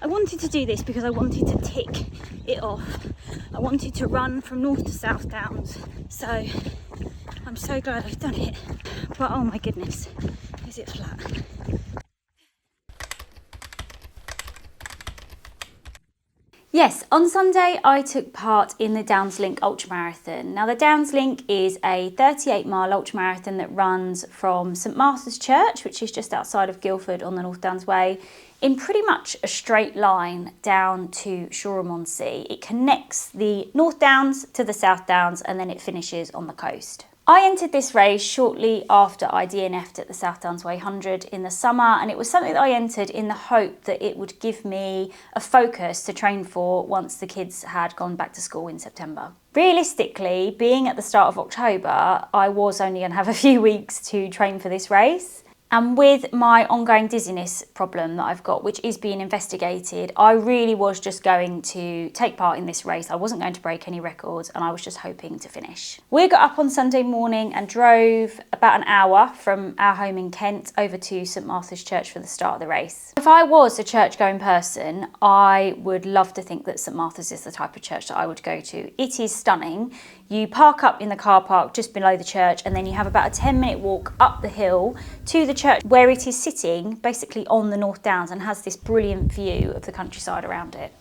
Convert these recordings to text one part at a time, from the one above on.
I wanted to do this because I wanted to tick it off. I wanted to run from North to South Downs. So I'm so glad I've done it. But oh my goodness, is it flat? Yes, on Sunday I took part in the Downslink Ultramarathon. Now the Downslink is a 38-mile ultramarathon that runs from St Martha's Church, which is just outside of Guildford on the North Downs Way, in pretty much a straight line down to Shoreham-by-Sea. It connects the North Downs to the South Downs and then it finishes on the coast. I entered this race shortly after I DNF'd at the South Downs Way 100 in the summer, and it was something that I entered in the hope that it would give me a focus to train for once the kids had gone back to school in September. Realistically, being at the start of October, I was only going to have a few weeks to train for this race. And with my ongoing dizziness problem that I've got, which is being investigated, I really was just going to take part in this race. I wasn't going to break any records and I was just hoping to finish. We got up on Sunday morning and drove about an hour from our home in Kent over to St Martha's Church for the start of the race. If I was a church-going person, I would love to think that St Martha's is the type of church that I would go to. It is stunning. You park up in the car park just below the church and then you have about a 10-minute walk up the hill to the church where it is sitting basically on the North Downs and has this brilliant view of the countryside around it.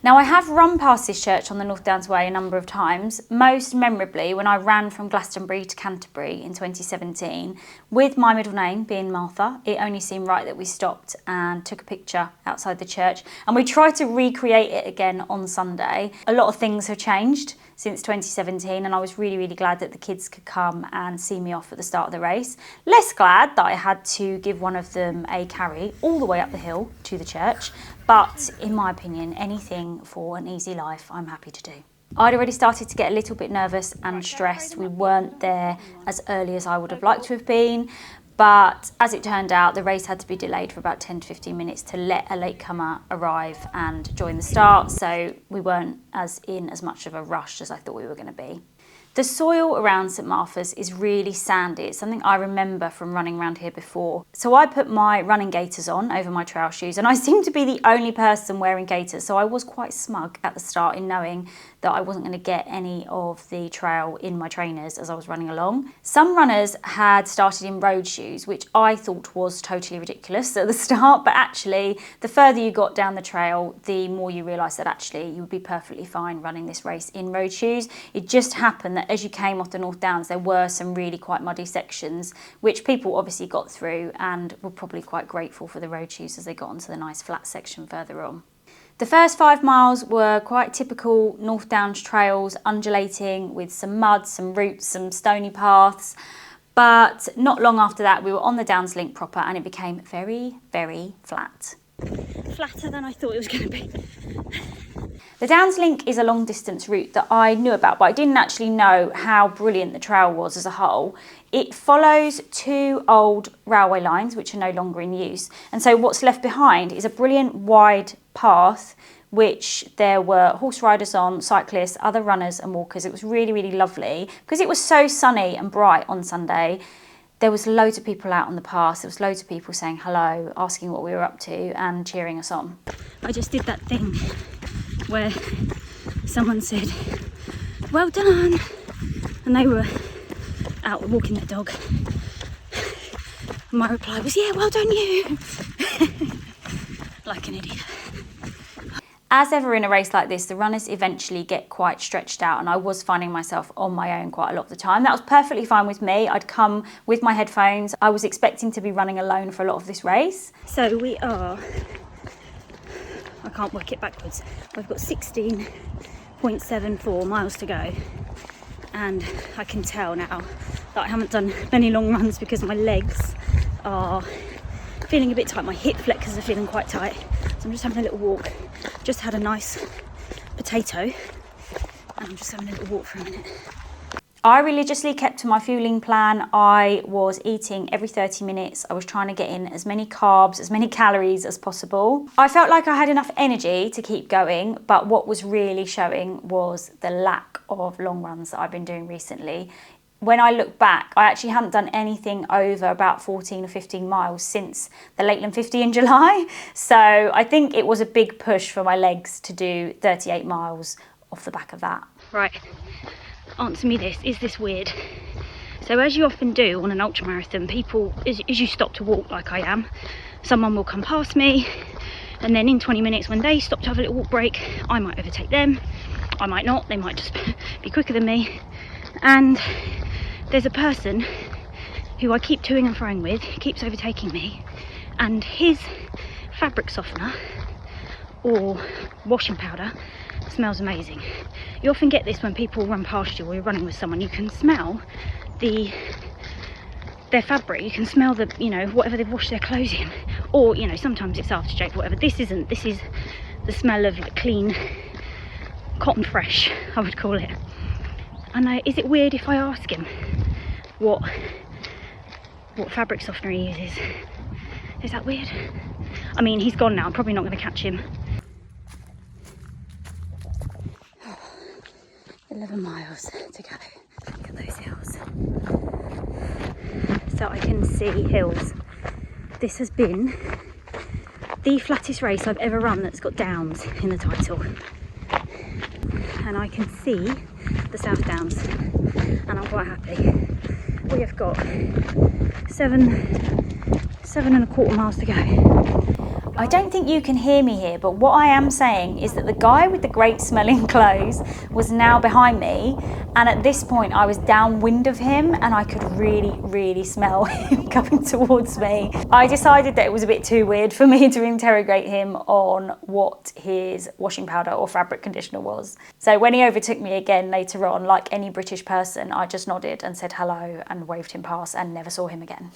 Now I have run past this church on the North Downs Way a number of times, most memorably when I ran from Glastonbury to Canterbury in 2017. With my middle name being Martha, it only seemed right that we stopped and took a picture outside the church, and we tried to recreate it again on Sunday. A lot of things have changed since 2017 and I was really glad that the kids could come and see me off at the start of the race. Less glad that I had to give one of them a carry all the way up the hill to the church, but in my opinion, anything for an easy life I'm happy to do. I'd already started to get a little bit nervous and stressed. We weren't there as early as I would have liked to have been, but as it turned out, the race had to be delayed for about 10 to 15 minutes to let a latecomer arrive and join the start, so we weren't as much of a rush as I thought we were going to be. The soil around St Martha's is really sandy. It's something I remember from running around here before. So I put my running gaiters on over my trail shoes and I seemed to be the only person wearing gaiters, so I was quite smug at the start in knowing that I wasn't going to get any of the trail in my trainers as I was running along. Some runners had started in road shoes, which I thought was totally ridiculous at the start, but actually the further you got down the trail, the more you realised that actually you would be perfectly fine running this race in road shoes. It just happened that as you came off the North Downs, there were some really quite muddy sections, which people obviously got through and were probably quite grateful for the road shoes as they got onto the nice flat section further on. The first 5 miles were quite typical North Downs trails, undulating with some mud, some roots, some stony paths. But not long after that, we were on the Downslink proper and it became very flat. Flatter than I thought it was going to be. The Downslink is a long distance route that I knew about, but I didn't actually know how brilliant the trail was as a whole. It follows 2 old railway lines which are no longer in use, and so what's left behind is a brilliant wide path which there were horse riders on, cyclists, other runners and walkers. It was really lovely because it was so sunny and bright on Sunday. There was loads of people out on the path. There was loads of people saying hello, asking what we were up to and cheering us on. I just did that thing where someone said, "Well done," and they were out walking their dog. And my reply was, "Yeah, well done you." Like an idiot. As ever in a race like this, the runners eventually get quite stretched out and I was finding myself on my own quite a lot of the time. That was perfectly fine with me. I'd come with my headphones. I was expecting to be running alone for a lot of this race. So we are, I can't work it backwards. We've got 16.74 miles to go. And I can tell now that I haven't done many long runs because my legs are feeling a bit tight. My hip flexors are feeling quite tight. So I'm just having a little walk. Just had a nice potato and I'm just having a little walk for a minute. I religiously kept to my fueling plan. I was eating every 30 minutes. I was trying to get in as many carbs, as many calories as possible. I felt like I had enough energy to keep going, but what was really showing was the lack of long runs that I've been doing recently. when I look back, I actually hadn't done anything over about 14 or 15 miles since the Lakeland 50 in July. So I think it was a big push for my legs to do 38 miles off the back of that. Right, answer me this, is this weird? So as you often do on an ultramarathon, people, as you stop to walk like I am, someone will come past me, and then in 20 minutes when they stop to have a little walk break, I might overtake them, I might not, they might just be quicker than me. And there's a person who I keep toing and froing with, keeps overtaking me, and his fabric softener or washing powder smells amazing. You often get this when people run past you or you're running with someone. You can smell their fabric, you can smell the, you know, whatever they've washed their clothes in, or, you know, sometimes it's aftershave or whatever. This isn't, this is the smell of like clean cotton fresh, I would call it. And is it weird if I ask him what fabric softener he uses? Is that weird? I mean, he's gone now, I'm probably not going to catch him. 11 miles to go. Look at those hills. So I can see hills. This has been the flattest race I've ever run that's got downs in the title. And I can see the South Downs, and I'm quite happy. We have got seven and a quarter miles to go. I don't think you can hear me here, but what I am saying is that the guy with the great smelling clothes was now behind me, and at this point I was downwind of him and I could really smell him coming towards me. I decided that it was a bit too weird for me to interrogate him on what his washing powder or fabric conditioner was. So when he overtook me again later on, like any British person, I just nodded and said hello and waved him past and never saw him again.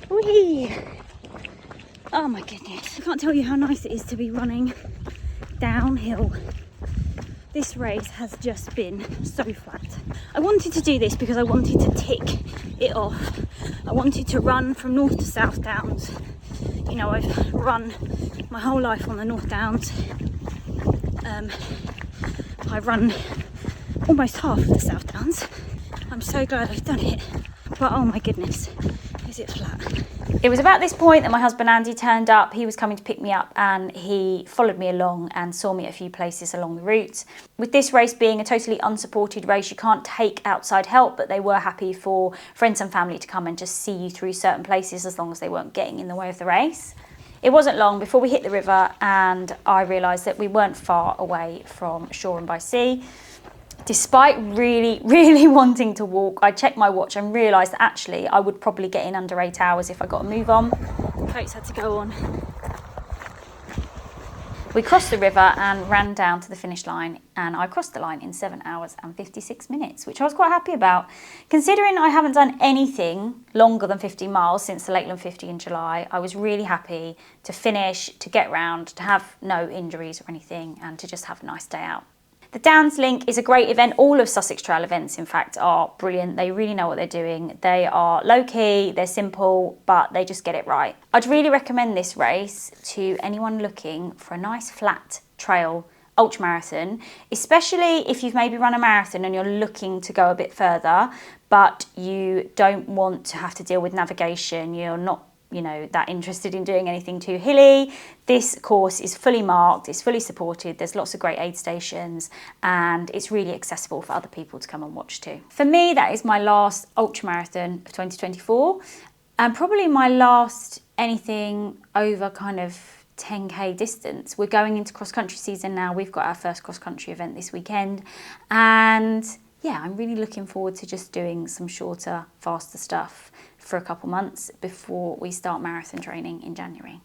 Whee! Oh my goodness, I can't tell you how nice it is to be running downhill. This race has just been so flat. I wanted to do this because I wanted to tick it off. I wanted to run from North to South Downs. You know, I've run my whole life on the North Downs. I've run almost half of the South Downs. I'm so glad I've done it, but oh my goodness, is it flat. It was about this point that my husband Andy turned up. He was coming to pick me up and he followed me along and saw me at a few places along the route. With this race being a totally unsupported race, you can't take outside help, but they were happy for friends and family to come and just see you through certain places as long as they weren't getting in the way of the race. It wasn't long before we hit the river and I realised that we weren't far away from Shoreham-by-Sea. Despite really wanting to walk, I checked my watch and realised that actually I would probably get in under 8 hours if I got a move on. Coats had to go on. We crossed the river and ran down to the finish line, and I crossed the line in 7 hours and 56 minutes, which I was quite happy about. Considering I haven't done anything longer than 50 miles since the Lakeland 50 in July, I was really happy to finish, to get round, to have no injuries or anything, and to just have a nice day out. The Downslink is a great event. All of Sussex Trail events, in fact, are brilliant. They really know what they're doing. They are low-key, they're simple, but they just get it right. I'd really recommend this race to anyone looking for a nice flat trail ultramarathon, especially if you've maybe run a marathon and you're looking to go a bit further, but you don't want to have to deal with navigation. You're not that interested in doing anything too hilly. This course is fully marked, it's fully supported, there's lots of great aid stations, and it's really accessible for other people to come and watch too. For me, that is my last ultramarathon of 2024, and probably my last anything over kind of 10k distance. We're going into cross-country season now. We've got our first cross-country event this weekend, and yeah, I'm really looking forward to just doing some shorter, faster stuff for a couple months before we start marathon training in January.